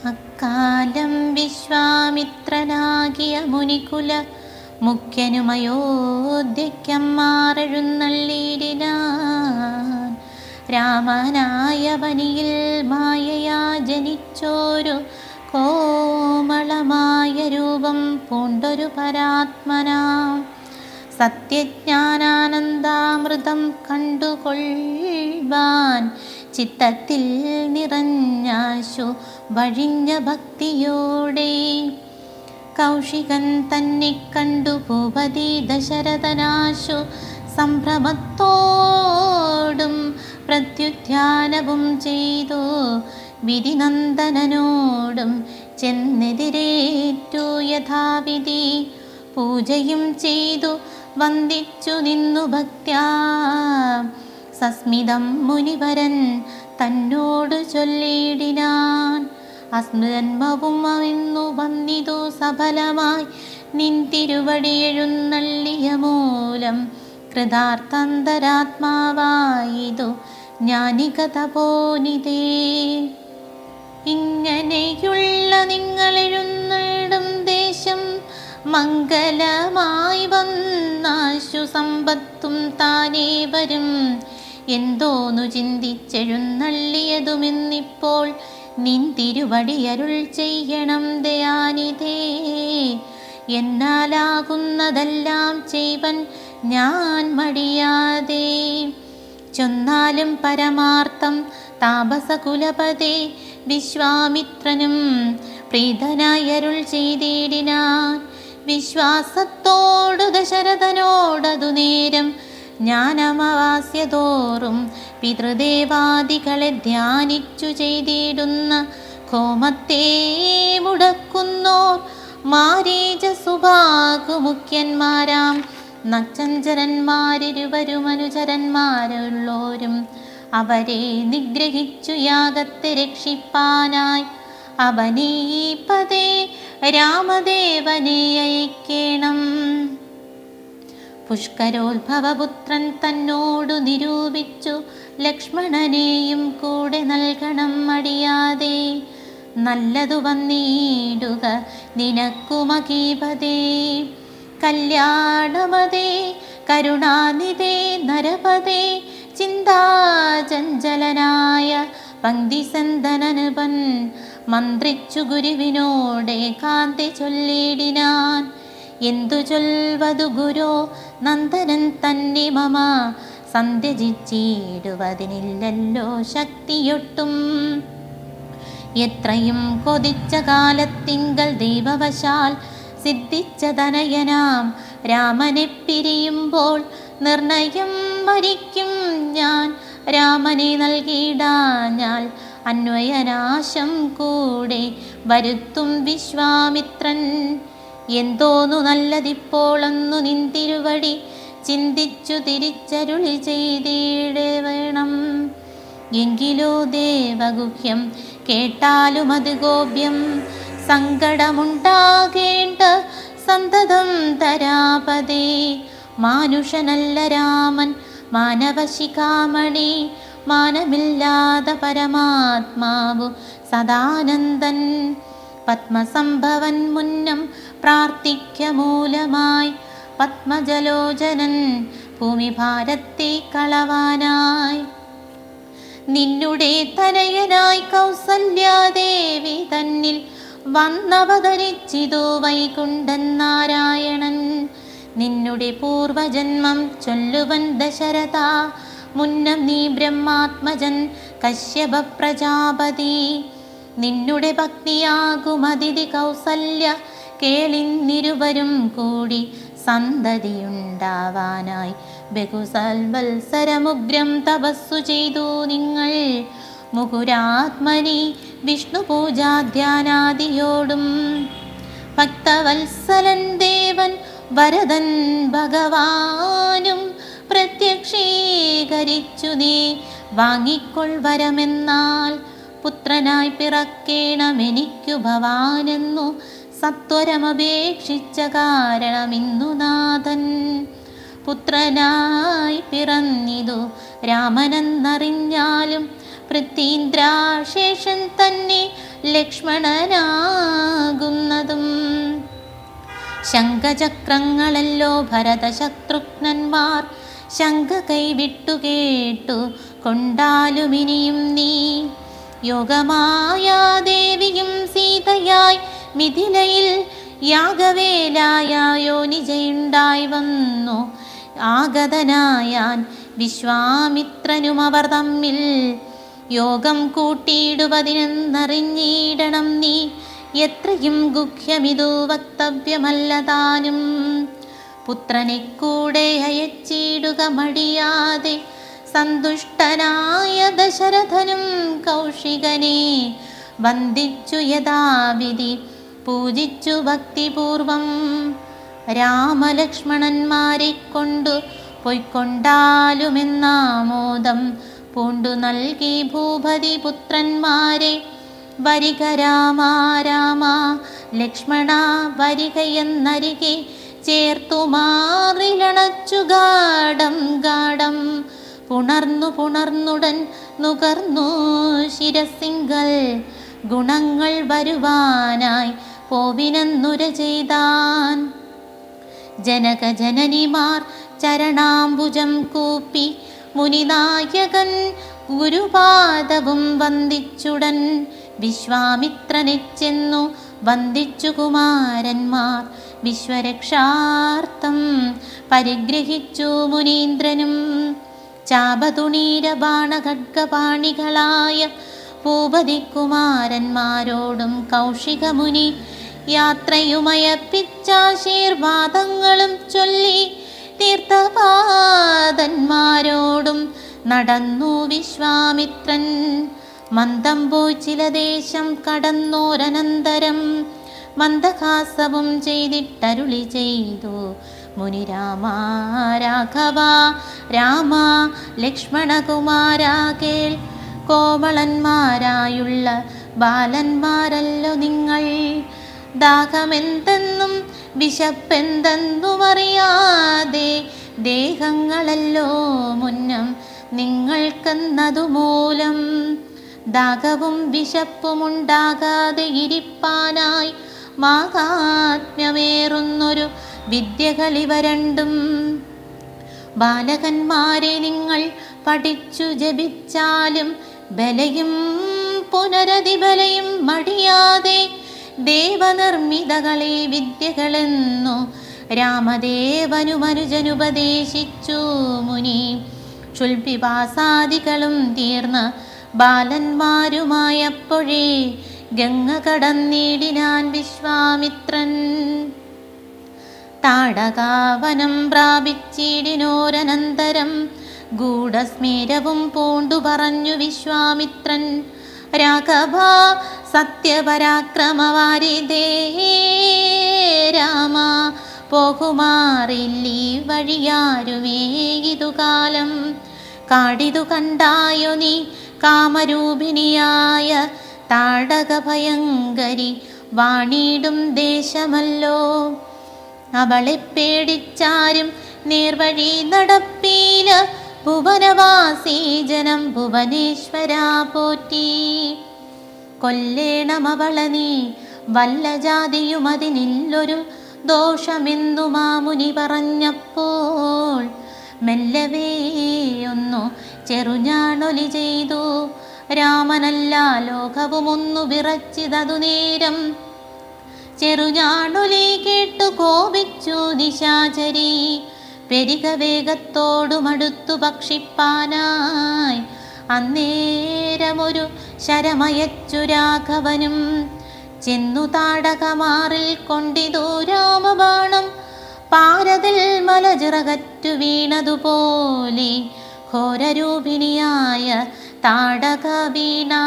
അക്കാലം വിശ്വാമിത്രനാകിയ മുനികുല മുഖ്യനുമയോധ്യയ്ക്കമ്മാറെഴുന്നള്ളിയിടിനാൻ. രാമനായ വനിയിൽ മായയാ ജനിച്ചോരു കോമളമായ രൂപം പൂണ്ടൊരു പരാത്മനാം. സത്യജ്ഞാനാനന്ദാമൃതം കണ്ടുകൊള്ളുവാൻ ചിത്തത്തിൽ നിറഞ്ഞാശു വഴിഞ്ഞ ഭക്തിയോടെ കൗശികൻ തന്നെ കണ്ടു ഭൂപതി ദശരഥനാശു സംഭ്രമത്തോടും പ്രത്യുദ്ധ്യാനവും ചെയ്തു വിധിനന്ദനനോടും ചെന്നെതിരേറ്റു യഥാവിധി. പൂജയും ചെയ്തു വന്ദിച്ചു നിന്നു ഭക്ത്യാ സസ്മിതം മുനിവരൻ തന്നോടു ചൊല്ലിയിടിനാൻ. അസ്മജന്മവും അവിന്നു വന്നിതു സഫലമായി നിൻ തിരുവടി എഴുന്നള്ളിയ മൂലം കൃതാർത്ഥന്തരാത്മാവായിതു ജ്ഞാനിക തപോനിധേ. ഇങ്ങനെയുള്ള നിങ്ങളെഴുന്നള്ളും ദേശം മംഗലമായി വന്നാശു സമ്പത്തും താനേ വരും എന്തോന്നു ചിന്തിച്ചെഴുന്നള്ളിയതുമെന്നിപ്പോൾ നിൻ തിരുവടി അരുൾ ചെയ്യണം ദയാനിധേ. എന്നാലാകുന്നതെല്ലാം ചെയ്വൻ ഞാൻ മടിയാതെ. ചൊന്നാലും പരമാർത്ഥം താപസകുലപതേ വിശ്വാമിത്രനും പ്രീതനായി അരുൾ ചെയ്തിടിനാൻ. വിശ്വാസത്തോടു ദശരഥനോടതു നേരം ജ്ഞാനമവാസ്യതോറും പിതൃദേവാദികളെ ധ്യാനിച്ചു ചെയ്തിടുന്ന കോമത്തെ മുടക്കുന്നോർ മാരീചസുഭാഗുമുഖ്യന്മാരാം നച്ചഞ്ചരന്മാരിരുവരും അനുചരന്മാരുള്ളോരും അവരെ നിഗ്രഹിച്ചു യാഗത്തെ രക്ഷിപ്പാനായി അവനീപതേ രാമദേവനെ അയക്കേണം. പുഷ്കരോത്ഭവപുത്രൻ തന്നോടു നിരൂപിച്ചു ലക്ഷ്മണനെയും കൂടെ നൽകണം മടിയാതെ. നല്ലതു വന്നിടുക നിനക്കുമകീപതേ. കല്യാണമതേ കരുണാനിധേ നരപതേ ചിന്താചഞ്ചലനായ പങ്ക്തിസന്ധനനുപൻ മന്ത്രിച്ചു ഗുരുവിനോടെ കാന്തി ചൊല്ലിടിനാൻ. എന്തു ചൊൽവതു ഗുരോ നന്ദനൻ തന്നെ മമ സന്ധ്യജിച്ചിടുവതിനില്ലല്ലോ ശക്തിയൊട്ടും. എത്രയും കൊതിച്ച കാലത്തിങ്കൽ ദൈവവശാൽ സിദ്ധിച്ച തനയനാം രാമനെ പിരിയുമ്പോൾ നിർണയം മരിക്കും ഞാൻ. രാമനെ നൽകിയിടാഞ്ഞാൽ അന്വയനാശം കൂടെ വരുത്തും വിശ്വാമിത്രൻ. എന്തോന്നു നല്ലതിപ്പോളൊന്നു നിൻ തിരുവടി ചിന്തിച്ചു തിരിച്ചരുളി ചെയ്തിടവേണം. എങ്കിലോ ദേവഗുഹ്യം കേട്ടാലും അത് ഗോപ്യം. സങ്കടമുണ്ടാകേണ്ട സന്തതം തരാപതേ. മാനുഷനല്ല രാമൻ മാനവശിഖാമണി. മാനമില്ലാത പരമാത്മാവു സദാനന്ദൻ. പത്മസംഭവൻ മുന്നം പ്രാർത്ഥിക്ക മൂലമായി പത്മജലോചനൻ ഭൂമിഭാരത്തെ കളവാനായി. നിന്നുടെ തനയനായി കൗസല്യാദേവി തന്നിൽ വന്നവതരിച്ചിതു വൈകുണ്ഠൻ നാരായണൻ. നിന്നുടെ പൂർവജന്മം ചൊല്ലുവൻ ദശരഥ. മുന്നം നീ ബ്രഹ്മാത്മജൻ കശ്യപ പ്രജാപതി. നിന്നുടെ ഭക്തിയാകുമതിഥി കൗസല്യ കേളിന്നിരുവരും കൂടി സന്തതിയുണ്ടാവാനായി ബഹുസൽവത്സരമുഗ്രം തപസ്സു ചെയ്തു നിങ്ങൾ. മുകുരാത്മനി വിഷ്ണു പൂജാധ്യാനാദിയോടും ഭക്തവത്സലൻ ദേവൻ വരദൻ ഭഗവാനും പ്രത്യക്ഷീകരിച്ചു നീ വാങ്ങിക്കൊൾവരമെന്നാൽ. പുത്രനായി പിറക്കേണമെനിക്കു ഭവാനെന്നു സത്വരമപേക്ഷിച്ച കാരണമിന്നു നാഥൻ. പുത്രനായി പിറന്നിതു രാമനെന്നറിഞ്ഞാലും പൃഥ്വീന്ദ്രാശേഷൻ തന്നെ ലക്ഷ്മണനാകുന്നതും. ശംഖചക്രങ്ങളല്ലോ ഭരതശത്രുഘ്നന്മാർ ശംഖ കൈവിട്ടു കേട്ടു കൊണ്ടാലുമിനിയും നീ. യോഗമായാദേവിയും സീതയായി മിഥിലയിൽ യാഗവേലായോനിജയുണ്ടായി വന്നു. ആഗതനായാൻ വിശ്വാമിത്രനും അവർ തമ്മിൽ യോഗം കൂട്ടിയിടുവതിനെന്നറിഞ്ഞിടണം നീ. എത്രയും ഗുഹ്യമിതു വക്തവ്യമല്ല താനും. പുത്രനെ കൂടെ അയച്ചിടുക മടിയാതെ സന്തുഷ്ടനായ ദശരഥനും കൗശികനെ വന്ദിച്ചു യഥാവിധി പൂജിച്ചു ഭക്തിപൂർവം. രാമലക്ഷ്മണന്മാരെ കൊണ്ടു പൊയ്ക്കൊണ്ടാലുമെന്നാമോദം പൂണ്ടു നൽകി ഭൂപതി പുത്രന്മാരെ. വരിക രാമ രാമ ലക്ഷ്മണ വരികയെന്നരികെ ചേർത്തു മാറിലണച്ചു ഗാഢം ഗാഢം. പുണർന്നുടൻ നുകർന്നു ശിരസിങ്കൽ ഗുണങ്ങൾ വരുവാനായി പോവിനെന്നുര ചെയ്താൻ. ജനകജനനിമാർ ചരണാംബുജം കൂപ്പി മുനിനായകൻ ഗുരുപാദവും വന്ദിച്ചുടൻ. വിശ്വാമിത്രനെ ചെന്നു വന്ദിച്ചു കുമാരന്മാർ വിശ്വരക്ഷാർത്ഥം പരിഗ്രഹിച്ചു മുനീന്ദ്രനും. ചാപതുണീര ബാണഖഡ്ഗപാണികളായ ഭൂപതികുമാരന്മാരോടും കൗശികമുനി യാത്രയുമയപ്പിച്ചാശീർവാദങ്ങളും ചൊല്ലി തീർത്ഥപാദന്മാരോടും നടന്നു വിശ്വാമിത്രൻ. മന്ദം പോയി ചില ദേശം കടന്നോരനന്തരം മന്ദഹാസവും ചെയ്തിട്ടരുളി ചെയ്തു മുനി രാമ രാഘവ രാമ ലക്ഷ്മണകുമാരാ കേൾ. കോമളന്മാരായുള്ള ബാലന്മാരല്ലോ നിങ്ങൾ. ദാഹമെന്തെന്നും വിശപ്പെന്തെന്നും അറിയാതെ ദേഹങ്ങളല്ലോ മുന്നം നിങ്ങൾക്കെന്നതുമൂലം. ദാഹവും വിശപ്പുമുണ്ടാകാതെ ഇരിപ്പാനായി മാഹാത്മ്യമേറുന്നൊരു വിദ്യകളിവ രണ്ടും. ബാലകന്മാരെ നിങ്ങൾ പഠിച്ചു ജപിച്ചാലും ബലയും പുനരതിബലയും മടിയാതെ ദേവനിർമ്മിതകളെ വിദ്യകളെന്നു രാമദേവനുമനുജനുപദേശിച്ചു മുനി. ക്ഷുൽപിപാസാദികളും തീർന്ന ബാലന്മാരുമായപ്പോഴേ ഗംഗ കടന്നിടിനാൻ വിശ്വാമിത്രൻ. താടകാവനം പ്രാപിച്ചിടിനോരനന്തരം ഗൂഢസ്മേരവും പൂണ്ടു പറഞ്ഞു വിശ്വാമിത്രൻ. രാഘവ സത്യപരാക്രമവാരിതേ രാമ പോകുമാറില്ലീ വഴിയാരുമേ ഇതുകാലം. കാടിതു കണ്ടായോ നീ കാമരൂപിണിയായ താടകഭയങ്കരി വാണിടും ദേശമല്ലോ. അവളെ പേടിച്ചാരും നേർവഴി നടപ്പീല. ഭുവനവാസി ജനം ഭുവനേശ്വരാ പോറ്റി. കൊല്ലേണമവള നീ വല്ല ജാതിയും അതിനില്ലൊരു ദോഷമെന്നു മാമുനി പറഞ്ഞപ്പോൾ മെല്ലവേ ഒന്നു ചെറുഞാണൊലി ചെയ്തു. രാമനല്ല ലോകവുമൊന്നു വിറച്ചിതതു നേരം. ചെറുഞാണൊലി കേട്ടു കോപിച്ചു നിശാചരി. പെരിക വേഗത്തോടുമടുത്തു ഭക്ഷിപ്പാനായി അന്നേരമൊരു ശരമയച്ചു രാഘവനും. ചെന്നു താടകമാറിൽ കൊണ്ടിതു രാമബാണം. പാരതിൽ മലചിറകറ്റു വീണതുപോലെ ഘോരരൂപിണിയായ താടക വീണാ